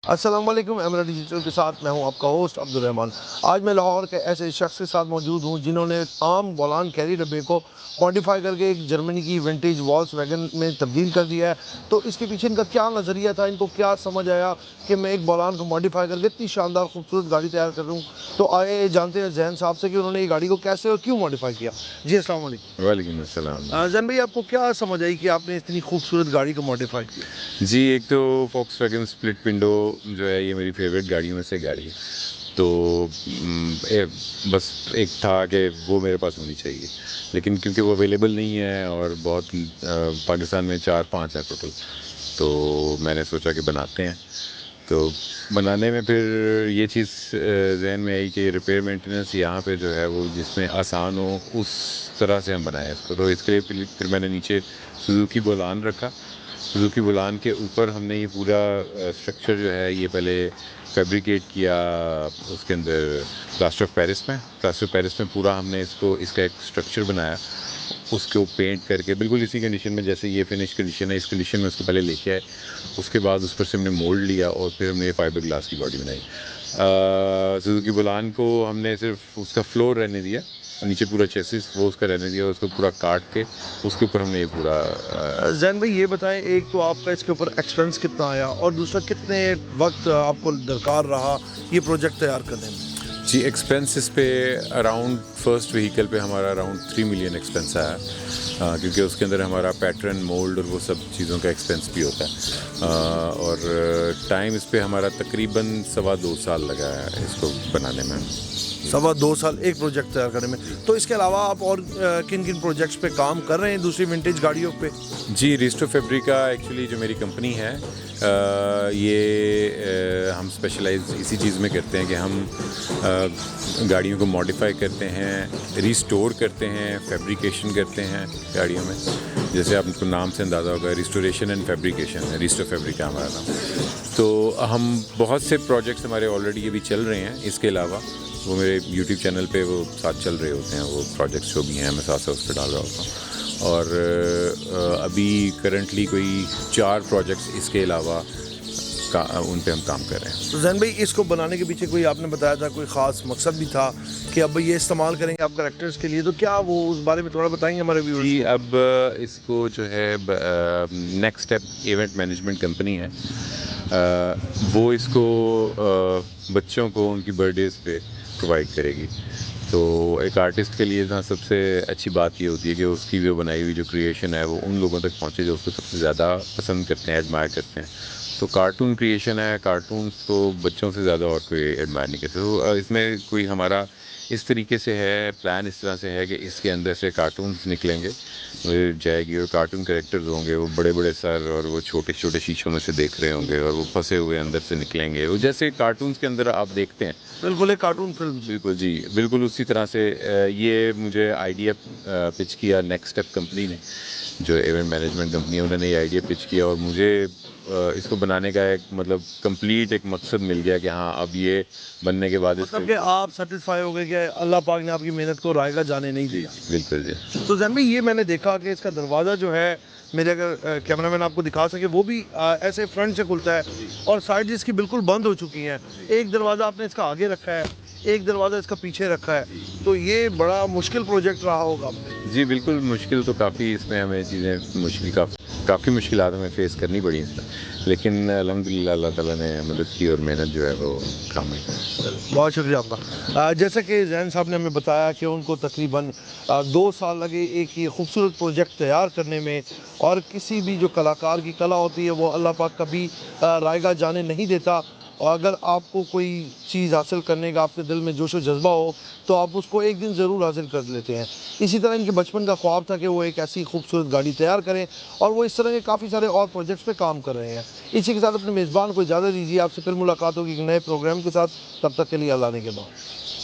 अस्सलाम वालेकुम। एमरा डिजिटल के साथ मैं हूं आपका होस्ट अब्दुल रहमान। आज मैं लाहौर के ऐसे शख्स के साथ मौजूद हूं जिन्होंने आम बोलान कैरी डब्बे को मॉडिफाई करके एक जर्मनी की विंटेज वॉल्स वैगन में तब्दील कर दिया है। तो इसके पीछे इनका क्या नज़रिया था, इनको क्या समझ आया कि मैं एक बोलान को मॉडिफाई करके इतनी शानदार खूबसूरत गाड़ी तैयार कर दूँ। तो आए जानते हैं जैन साहब से कि उन्होंने ये गाड़ी को कैसे और क्यों मॉडिफाई किया। जी अस्सलाम वालेकुम। वालेकुम अस्सलाम। जैन भाई, आपको क्या समझ आई कि आपने इतनी खूबसूरत गाड़ी को मॉडिफाई किया? जी, एक तो वॉक्सवैगन स्प्लिट विंडो जो है ये मेरी फेवरेट गाड़ियों में से गाड़ी है। तो बस एक था कि वो मेरे पास होनी चाहिए, लेकिन क्योंकि वो अवेलेबल नहीं है और बहुत पाकिस्तान में 4-5 है टोटल, तो मैंने सोचा कि बनाते हैं। तो बनाने में फिर ये चीज़ ज़हन में आई कि रिपेयर मेंटेनेंस यहाँ पे जो है वो जिसमें आसान हो उस तरह से हम बनाए इसको। तो इसके लिए फिर मैंने नीचे सुजुकी बोलान रखा। सुजुकी बोलान के ऊपर हमने ये पूरा स्ट्रक्चर जो है ये पहले फैब्रिकेट किया उसके अंदर प्लास्टर ऑफ पेरिस में पूरा हमने इसका एक स्ट्रक्चर बनाया। उसको पेंट करके बिल्कुल इसी कंडीशन में जैसे ये फिनिश कंडीशन है, इस कंडीशन में उसको पहले लेके आए। उसके बाद उस पर से हमने मोल्ड लिया और फिर हमने फाइबर ग्लास की बॉडी बनाई। सुजुकी बोलान को हमने सिर्फ उसका फ्लोर रहने दिया और नीचे पूरा चेसिस वो उसका रहने दिया, उसको पूरा काट के उसके ऊपर हमने ये पूरा जैन भाई, ये बताएं, एक तो आपका इसके ऊपर एक्सपेंस कितना आया और दूसरा कितने वक्त आपको दरकार रहा ये प्रोजेक्ट तैयार करने में? जी, एक्सपेंसेस पे अराउंड फर्स्ट व्हीकल पे हमारा अराउंड 3 मिलियन एक्सपेंस आया, क्योंकि उसके अंदर हमारा पैटर्न मोल्ड और वो सब चीज़ों का एक्सपेंस भी होता है। और टाइम इस पे हमारा तकरीबन 2.25 साल लगा है इसको बनाने में। 2.25 साल एक प्रोजेक्ट तैयार करने में। तो इसके अलावा आप और किन किन प्रोजेक्ट्स पे काम कर रहे हैं दूसरी विंटेज गाड़ियों पे? जी, रिस्टो फैब्रिका एक्चुअली जो मेरी कंपनी है, हम स्पेशलाइज इसी चीज़ में करते हैं कि हम गाड़ियों को मॉडिफाई करते हैं, रिस्टोर करते हैं, फैब्रिकेशन करते हैं गाड़ियों में। जैसे आपको नाम से अंदाज़ा होगा, रिस्टोरेशन एंड फैब्रिकेशन है रिस्टो फैब्रिका हमारा नाम। तो हम बहुत से प्रोजेक्ट्स हमारे ऑलरेडी ये भी चल रहे हैं। इसके अलावा वो मेरे यूट्यूब चैनल पे वो साथ चल रहे होते हैं, वो प्रोजेक्ट्स जो भी हैं मैं साथ साथ उस पर डाल रहा होता हूँ। और अभी करंटली कोई 4 प्रोजेक्ट्स इसके अलावा उन पे हम काम कर रहे हैं। तो जैन भाई, इसको बनाने के पीछे कोई आपने बताया था कोई ख़ास मकसद भी था कि अब ये इस्तेमाल करेंगे आप करेक्टर्स के लिए, तो क्या वो उस बारे में थोड़ा बताएंगे हमारे व्यूअर्स? जी, अब इसको जो है next step event management company है, वो इसको बच्चों को उनकी बर्थडेज़ पे प्रोवाइड करेगी। तो एक आर्टिस्ट के लिए ना सबसे अच्छी बात ये होती है कि उसकी जो बनाई हुई जो क्रिएशन है वो उन लोगों तक पहुंचे जो उसको सबसे ज़्यादा पसंद करते हैं, एडमायर करते हैं। तो कार्टून क्रिएशन है, कार्टून्स तो बच्चों से ज़्यादा और कोई एडमायर नहीं करते। तो इसमें कोई हमारा इस तरीके से है, प्लान इस तरह से है कि इसके अंदर से कार्टून्स निकलेंगे जाएगी और कार्टून कैरेक्टर्स होंगे, वो बड़े बड़े सर और वो छोटे छोटे शीशों में से देख रहे होंगे और वो फंसे हुए अंदर से निकलेंगे, वो जैसे कार्टून्स के अंदर आप देखते हैं। बिल्कुल एक कार्टून फिल्म। बिल्कुल जी, बिल्कुल उसी तरह से ये मुझे आइडिया पिच किया नेक्स्ट स्टेप कंपनी ने, जो इवेंट मैनेजमेंट कंपनी है, उन्होंने ये आइडिया पिच किया और मुझे इसको बनाने का एक मतलब कंप्लीट एक मकसद मिल गया कि हाँ अब ये बनने के बाद मतलब कि आप सेटिस्फाई हो गए कि अल्लाह पाक ने आपकी मेहनत को रायगा जाने नहीं दिया। बिल्कुल जी। तो जैन भाई, ये मैंने देखा कि इसका दरवाज़ा जो है, मेरे अगर कैमरामैन आपको दिखा सके, वो भी ऐसे फ्रंट से खुलता है और साइड इसकी बिल्कुल बंद हो चुकी हैं। एक दरवाज़ा आपने इसका आगे रखा है, एक दरवाज़ा इसका पीछे रखा है। तो ये बड़ा मुश्किल प्रोजेक्ट रहा होगा आपके लिए। जी, बिल्कुल मुश्किल तो काफ़ी इसमें हमें चीज़ें काफ़ी मुश्किलात हमें फ़ेस करनी पड़ी इसमें, लेकिन अल्हम्दुलिल्लाह अल्लाह ताला ने मदद की और मेहनत जो है वो काम आई। बहुत शुक्रिया आपका। जैसा कि जैन साहब ने हमें बताया कि उनको तकरीबन 2 साल लगे एक ये खूबसूरत प्रोजेक्ट तैयार करने में, और किसी भी जो कलाकार की कला होती है वो अल्लाह पाक कभी रायगा जाने नहीं देता। और अगर आपको कोई चीज़ हासिल करने का आपके दिल में जोश व जज्बा हो तो आप उसको एक दिन ज़रूर हासिल कर लेते हैं। इसी तरह इनके बचपन का ख्वाब था कि वो एक ऐसी खूबसूरत गाड़ी तैयार करें, और वो इस तरह के काफ़ी सारे और प्रोजेक्ट्स पे काम कर रहे हैं। इसी के साथ अपने मेज़बान को इजाज़त दीजिए, आपसे फिर मुलाकात होगी एक नए प्रोग्राम के साथ। तब तक के लिए अल्लाह ने के बाद।